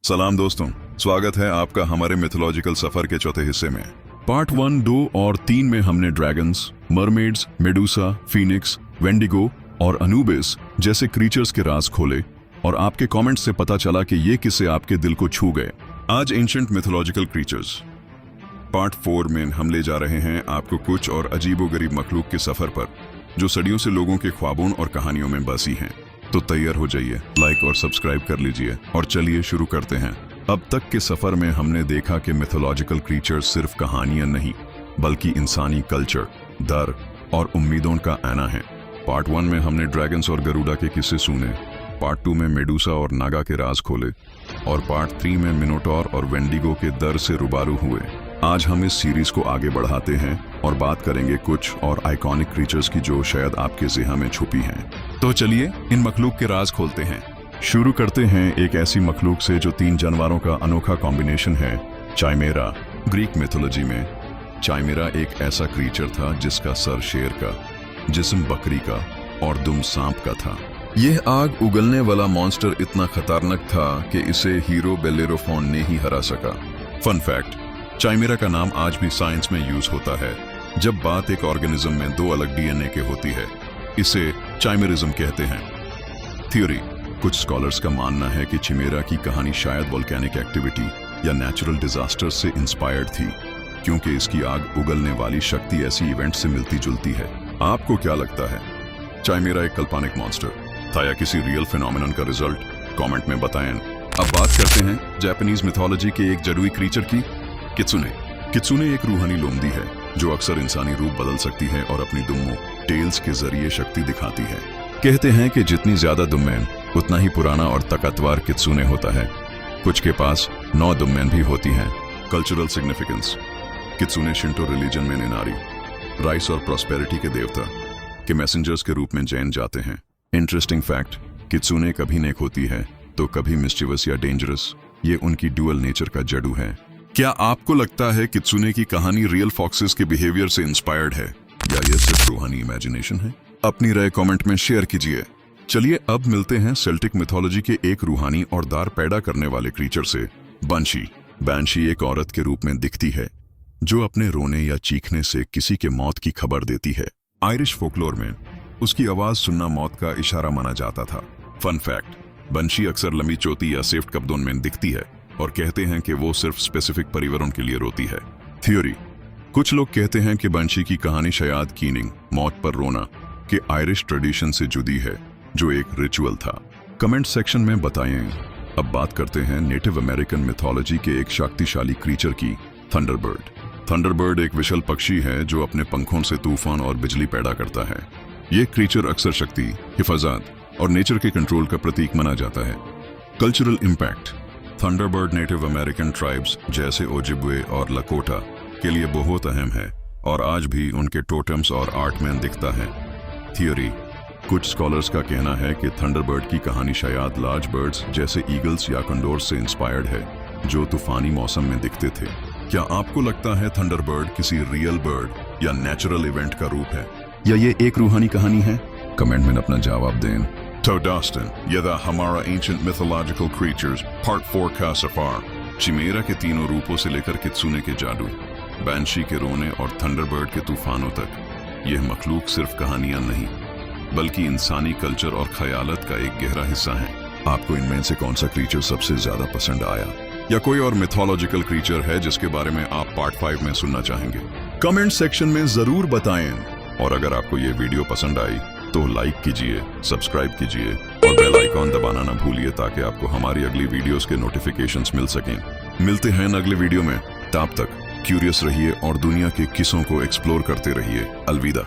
सलाम दोस्तों, स्वागत है आपका हमारे मिथोलॉजिकल सफर के चौथे हिस्से में। पार्ट 1, 2 और 3 में हमने dragons, mermaids, Medusa, Phoenix, wendigo और अनूबिस जैसे क्रीचर्स के राज खोले और आपके कमेंट्स से पता चला कि ये किस्से आपके दिल को छू गए। आज एंशिएंट मिथोलॉजिकल क्रीचर्स पार्ट 4 में हम ले जा रहे हैं आपको कुछ और अजीबोगरीब मखलूक के सफर पर जो सदियों से लोगों के ख्वाबों और कहानियों में बसी हैं। तो तैयार हो जाइए, लाइक और सब्सक्राइब कर लीजिए और चलिए शुरू करते हैं। अब तक के सफर में हमने देखा कि मिथोलॉजिकल क्रीचर्स सिर्फ कहानियां नहीं बल्कि इंसानी कल्चर, डर और उम्मीदों का आना है। पार्ट 1 में हमने ड्रैगन्स और गरुड़ा के किस्से सुने, पार्ट 2 में मेडुसा और नागा के राज खोले और पार्ट 3 में मिनोटॉर और वेंडिगो के दर से रूबरू हुए। आज हम इस सीरीज को आगे बढ़ाते हैं और बात करेंगे कुछ और आइकॉनिक क्रीचर्स की जो शायद आपके ज़हन में छुपी हैं। तो चलिए इन मखलूक के राज खोलते हैं। शुरू करते हैं एक ऐसी मखलूक से जो 3 जानवरों का अनोखा कॉम्बिनेशन है, चाइमेरा। ग्रीक मिथोलॉजी में चाइमेरा एक ऐसा क्रीचर था जिसका सर शेर का, जिस्म बकरी का और दुम सांप का था। यह आग उगलने वाला मॉन्स्टर इतना खतरनाक था कि इसे हीरो बेलेरोफोन ने ही हरा सका। फन फैक्ट, चाइमेरा का नाम आज भी साइंस में यूज होता है जब बात एक ऑर्गेनिज्म में 2 अलग डीएनए के होती है। इसे चाइमेरिज्म कहते हैं। थ्योरी, कुछ स्कॉलर्स का मानना है कि चिमेरा की कहानी शायद वोल्केनिक एक्टिविटी या नेचुरल डिजास्टर से इंस्पायर्ड थी, क्योंकि इसकी आग उगलने वाली शक्ति ऐसी इवेंट से मिलती जुलती है। आपको क्या लगता है, चाइमेरा एक काल्पनिक मॉन्स्टर था या किसी रियल फिनोमिनन का रिजल्ट? कमेंट में बताएं। अब बात करते हैं जापानीज मिथोलॉजी के एक जादुई क्रीचर की, कित्सुने। कित्सुने एक रूहानी लोमड़ी है जो अक्सर इंसानी रूप बदल सकती है और अपनी दुम्मों, टेल्स के जरिए शक्ति दिखाती है। कहते हैं कि जितनी ज्यादा दुम्में उतना ही पुराना और ताकतवर कित्सुने होता है। कुछ के पास 9 दुम्में भी होती हैं। कल्चरल सिग्निफिकेंस, कित्सुने शिंटो रिलीजन में निनारी, राइस और प्रॉस्पेरिटी के देवता के मैसेंजर्स के रूप में जाने जाते हैं। इंटरेस्टिंग फैक्ट, कित्सुने कभी नेक होती है तो कभी मिस्चिवस या डेंजरस। ये उनकी ड्यूअल नेचर का जड़ू है। क्या आपको लगता है कित्सुने की कहानी रियल फॉक्सेस के बिहेवियर से इंस्पायर्ड है या ये सिर्फ रूहानी इमेजिनेशन है? अपनी राय कमेंट में शेयर कीजिए। चलिए अब मिलते हैं सेल्टिक मिथोलॉजी के एक रूहानी और दार पैदा करने वाले क्रीचर से, बंशी। बैंशी एक औरत के रूप में दिखती है जो अपने रोने या चीखने से किसी के मौत की खबर देती है। आयरिश फोकलोर में उसकी आवाज सुनना मौत का इशारा माना जाता था। फन फैक्ट, बंशी अक्सर लंबी चोटी या सेफ्ट कब्दों में दिखती है और कहते हैं कि वो सिर्फ स्पेसिफिक परिवारों के लिए रोती है। थ्योरी, कुछ लोग कहते हैं कि बंशी की कहानी शायद कीनिंग, मौत पर रोना, के आयरिश ट्रेडिशन से जुड़ी है जो एक रिचुअल था। कमेंट सेक्शन में बताएं। अब बात करते हैं नेटिव अमेरिकन मिथोलॉजी के एक शक्तिशाली क्रीचर की, थंडरबर्ड। थंडरबर्ड एक विशाल पक्षी है जो अपने पंखों से तूफान और बिजली पैदा करता है। ये क्रीचर अक्सर शक्ति, हिफाजत और नेचर के कंट्रोल का प्रतीक माना जाता है। Cultural impact, Thunderbird native American tribes जैसे ओजिब्वे और लकोटा के लिए बहुत अहम है और आज भी उनके टोटम्स और आर्ट में दिखता है। थियोरी, कुछ स्कॉलर्स का कहना है कि थंडरबर्ड की कहानी शायद लार्ज बर्ड्स जैसे ईगल्स या कंडोर्स से इंस्पायर्ड है जो तूफानी मौसम में दिखते थे। क्या आपको लगता है थंडरबर्ड किसी रियल बर्ड या नेचुरल इवेंट का रूप है या ये एक रूहानी कहानी है? कमेंट में अपना जवाब दें। तो दोस्तों, ये था हमारा एंशिएंट मिथोलॉजिकल क्रीचर्स पार्ट 4 का सफर। चिमेरा के तीनों रूपों से लेकर कित्सुने के जादू, बैंशी के रोने और थंडरबर्ड के तूफानों तक, यह मखलूक सिर्फ कहानियां नहीं बल्कि इंसानी कल्चर और ख्यालत का एक गहरा हिस्सा है। आपको इनमें से कौन सा क्रीचर सबसे ज्यादा पसंद आया या कोई और मिथोलॉजिकल क्रीचर है जिसके बारे में आप पार्ट 5 में सुनना चाहेंगे? कमेंट सेक्शन में जरूर बताएं। और अगर आपको ये वीडियो पसंद आई तो लाइक कीजिए, सब्सक्राइब कीजिए और बेल आइकॉन दबाना ना भूलिए ताकि आपको हमारी अगली वीडियोस के नोटिफिकेशंस मिल सकें। मिलते हैं अगले वीडियो में। तब तक क्यूरियस रहिए और दुनिया के किस्सों को एक्सप्लोर करते रहिए। अलविदा।